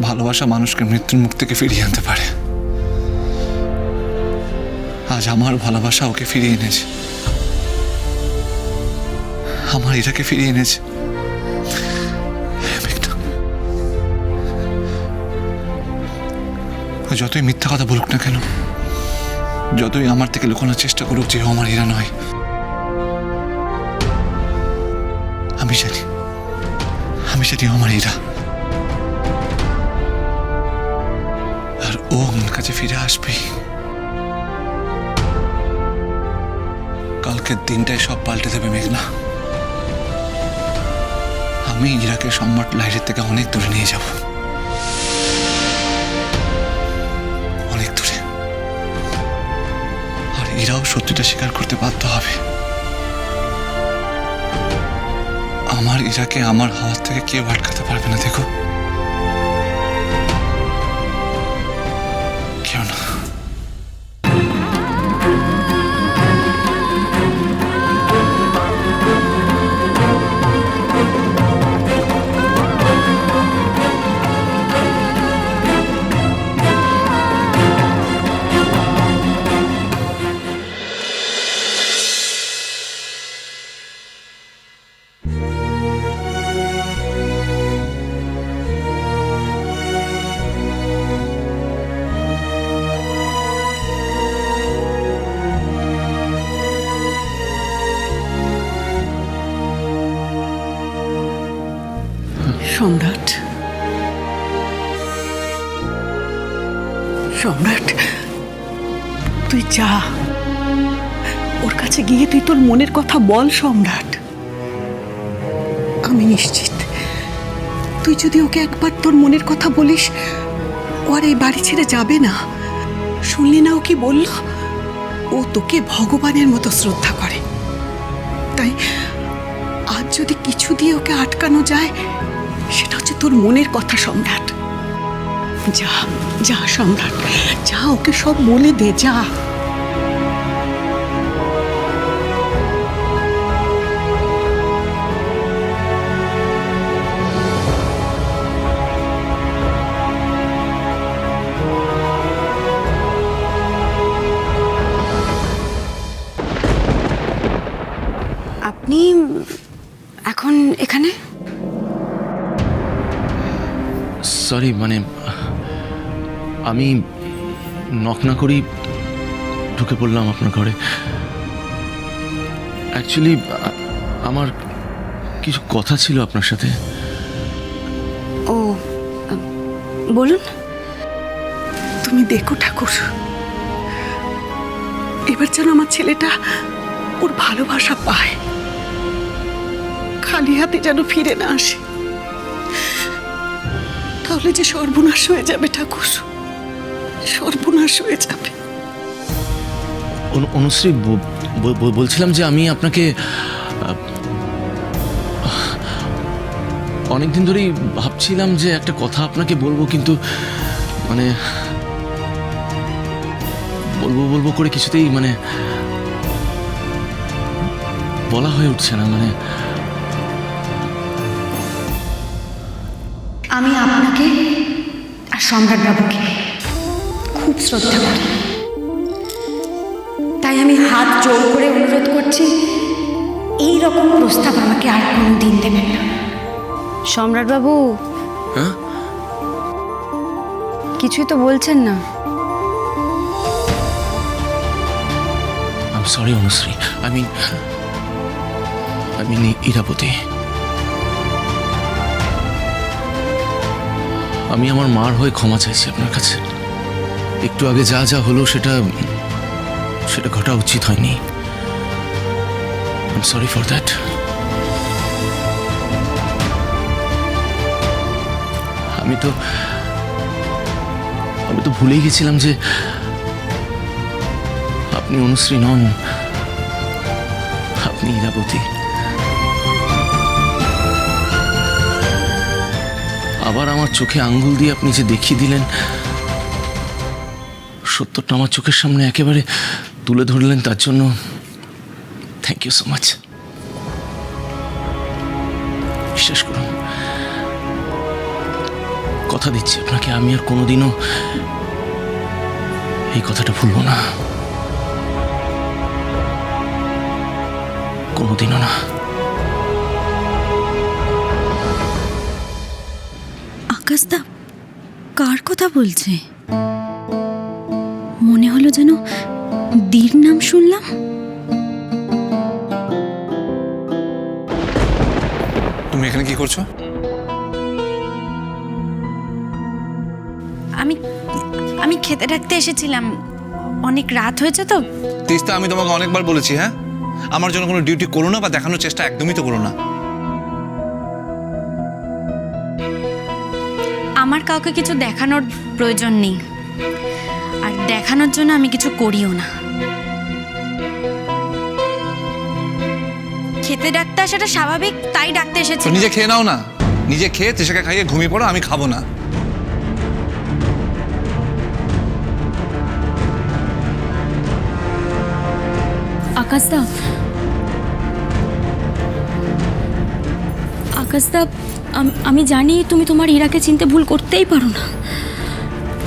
ভালোবাসা মানুষকে মৃত্যুর মুখ থেকে ফিরিয়ে আনতে পারে। আজ আমার ভালোবাসা ওকে ফিরিয়ে এনেছে, আমার এটাকে ফিরিয়ে এনেছে। যতই মিথ্যা কথা বলুক না কেন, যতই আমার থেকে লুকানোর চেষ্টা করুক যে আমার হীরা নয়, আমি জানি আমার হীরা। আর ও আমার কাছে ফিরে আসবেই। কালকের দিনটাই সব পাল্টে দেবে মেঘনা। আমি হীরাকে সম্রাট লাহিড়ীর থেকে অনেক দূরে নিয়ে যাব, অনেক দূরে। আর হীরাও সত্যিটা স্বীকার করতে বাধ্য হবে। আমার হীরাকে আমার হাত থেকে কেউ আটকাতে পারবে না, দেখো, কেউ না। সম্রাট, সম্রাট, তুই যা, ওর কাছে গিয়ে তুই তোর মনের কথা বল। সম্রাট, আমি নিশ্চিত তুই যদি ওকে একবার তোর মনের কথা বলিস, ও আর এই বাড়ি ছেড়ে যাবে না। শুনলি না ও কি বলল? ও তোকে ভগবানের মতো শ্রদ্ধা করে। তাই আজ যদি কিছু দিয়ে ওকে আটকানো যায়, সেটা হচ্ছে তোর মনের কথা। সম্রাট, যা যা সম্রাট, যা, ওকে সব বলে দে, যা। আপনি এখন এখানে? সরি, মানে আমি নক না করেই ঢুকে পড়লাম আপনার ঘরে। অ্যাকচুয়ালি আমার কিছু কথা ছিল আপনার সাথে। ও, বলুন। তুমি দেখো ঠাকুর, এবার যেন আমার ছেলেটা ওর ভালোবাসা পায়, খালি হাতে যেন ফিরে না আসে। তাহলে যে সর্বনাশ হয়ে যাবে ঠাকুর, সর্বনাশ হয়ে যাবে। অনুশ্রী, বলছিলাম যে আমি আপনাকে অনেকদিন ধরেই ভাবছিলাম যে একটা কথা আপনাকে বলবো, কিন্তু মানে বলবো করে কিছুতেই মানে বলা হয়ে উঠছে না। মানে আমি আপনাকে আর সম্রাট বাবুকে খুব শ্রদ্ধা করি, তাই আমি হাত জোর করে অনুরোধ করছি, এই রকম প্রস্তাব আমাকে আর কোনো দিন দেবেন না। সম্রাট বাবু, হ্যাঁ, কিছুই তো বলছেন না। I'm sorry, Anushree. I mean Irabati, আমি আমার মার হয়ে ক্ষমা চাইছি আপনার কাছে। একটু আগে যা যা হলো সেটা ঘটা উচিত হয়নি। I'm sorry for that. আমি তো ভুলেই গেছিলাম যে আপনি অনুশ্রী নন, আপনি ইরাবতী। আবার আমার চোখে আঙ্গুল দিয়ে আপনি যে দেখিয়ে দিলেন, সত্যটা আমার চোখের সামনে একেবারে তুলে ধরলেন, তার জন্য থ্যাংক ইউ সো মাচ। বিশ্বাস করুন, কথা দিচ্ছি আপনাকে, আমি আর কোনোদিনও এই কথাটা ভুলবো না, কোনোদিনও না। আকাশদা কার কথা বলছে? মনে হলো যেন দীর নাম শুনলাম। তুমি এখানে কি করছো? আমি খেতে রাখতে এসেছিলাম, অনেক রাত হয়েছে তো। তিস্তা, আমি তোমাকে অনেকবার বলেছি, হ্যাঁ, আমার জন্য কোনো ডিউটি করো না বা দেখানোর চেষ্টা একদমই তো করো না। আমার কাউকে কিছু দেখানোর প্রয়োজন নেই, আর দেখানোর জন্য আমি কিছু করিও না। খেতে ডাকতে আসাটা স্বাভাবিক, তাই ডাকতে তো এসেছি। নিজে খেয়ে নাও না, নিজে খেয়ে তেষাকে খাইয়ে ঘুমিয়ে পড়ো, আমি খাবো না। আকাশদা, আকাশদা, আমি জানি তুমি তোমার ইরাকে চিনতে ভুল করতেই পারো না,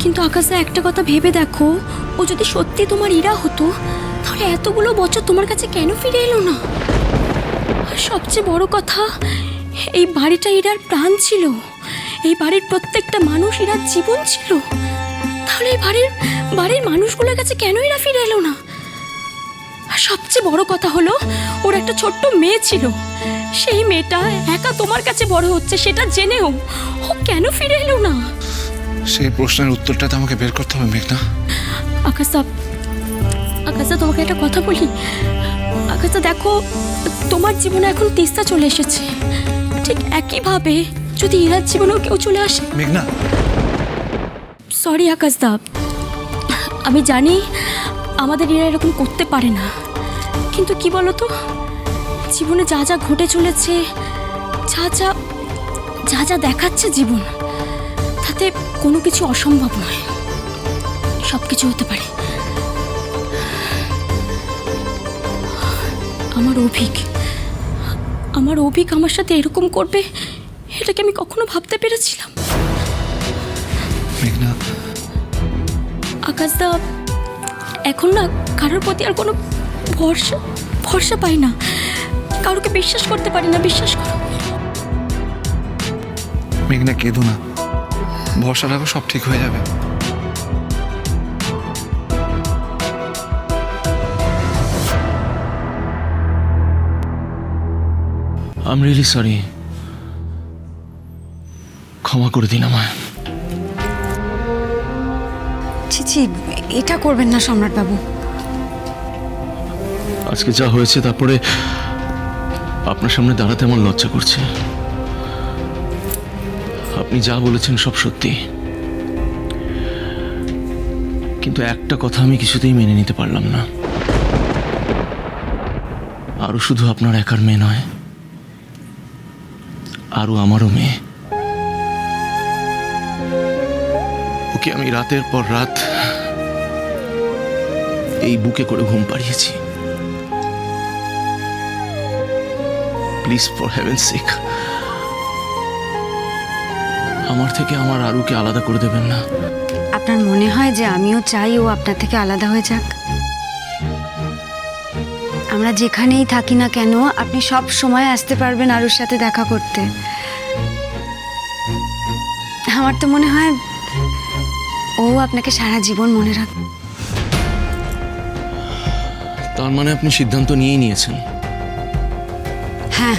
কিন্তু আকাশদা একটা কথা ভেবে দেখো, ও যদি সত্যি তোমার ইরা হতো তাহলে এতগুলো বছর তোমার কাছে কেন ফিরে এলো না? আর সবচেয়ে বড় কথা, এই বাড়িটা ইরার প্রাণ ছিল, এই বাড়ির প্রত্যেকটা মানুষ ইরার জীবন ছিল, তাহলে এই বাড়ির মানুষগুলোর কাছে কেন ইরা ফিরে এলো না? আর সবচেয়ে বড় কথা হলো, ওর একটা ছোট্ট মেয়ে ছিল, সেই মেয়েটা একা তোমার কাছে বড় হচ্ছে সেটা জেনেও ও কেন ফিরে এলো না? সেই প্রশ্নের উত্তরটা তো আমাকে বের করতে হবে মেঘনা। আকাশদা, আকাশদা তোমাকে একটা কথা বলি। আকাশদা দেখো, তোমার জীবনে এখন তিস্তা চলে এসেছে, ঠিক একইভাবে যদি ইরার জীবনেও কেউ চলে আসে। মেঘনা, সরি আকাশদা, আমি জানি আমাদের ইরা এরকম করতে পারে না, কিন্তু কি বলতো, জীবনে যা যা ঘটে চলেছে, যা যা দেখাচ্ছে জীবন, তাতে কোনো কিছু অসম্ভব নয়, সব কিছু হতে পারে। আমার অভিক আমার সাথে এরকম করবে, এটাকে আমি কখনো ভাবতে পেরেছিলাম? মেঘনা, আকাশদা, এখন না কারোর প্রতি আর কোনো ভরসা পাই না, কারোকে বিশ্বাস করতে পারি না, বিশ্বাস করো। মেঘনা কেঁদো না, ভরসা রাখো, সব ঠিক হয়ে যাবে। আই এম রিয়েলি সরি, ক্ষমা করে দিন আমায়। ছি, এটা করবেন না সম্রাট বাবু। আজকে যা হয়েছে তারপরে আপনার সামনে দাঁড়াতে আমার লজ্জা করছে। আপনি যা বলেছেন সব সত্যি, কিন্তু একটা কথা আমি কিছুতেই মেনে নিতে পারলাম না। আরও শুধু আপনার একার মেয়ে নয়, আরও আমারও মেয়ে। ওকে আমি রাতের পর রাত এই বুকে করে ঘুম পাড়িয়েছি। প্লিজ, ফর হেভেন্স সেক, আমার থেকে আমার আরুকে আলাদা করে দেবেন না। আপনার মনে হয় যে আমিও চাই ও আপনার থেকে আলাদা হয়ে যাক? আমরা যেখানেই থাকি না কেন, আপনি সব সময় আসতে পারবেন আরুর সাথে দেখা করতে। আমার তো মনে হয় ও আপনাকে সারা জীবন মনে রাখবে। তার মানে আপনি সিদ্ধান্ত নিয়েই নিয়েছেন? হ্যাঁ,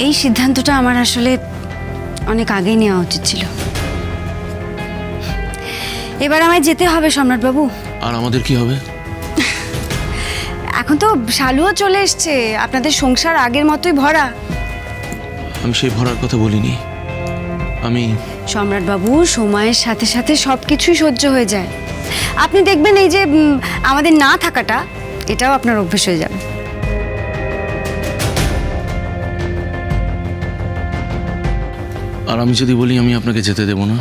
এই সিদ্ধান্তটা আমার আসলে অনেক আগেই নেওয়া উচিত ছিল। এবার আমায় যেতে হবে সম্রাটবাবু। আর আমাদের কি হবে? এখন তো শালুও চলে এসছে, আপনাদের সংসার আগের মতোই ভরা। আমি সেই ভরার কথা বলিনি। আমি সম্রাটবাবু, সময়ের সাথে সাথে সব কিছুই সহ্য হয়ে যায়। আপনি দেখবেন এই যে আমাদের না থাকাটা, এটাও আপনার অভ্যেস হয়ে যাবে। আর আমি যদি বলি আমি আপনাকে যেতে দেব না?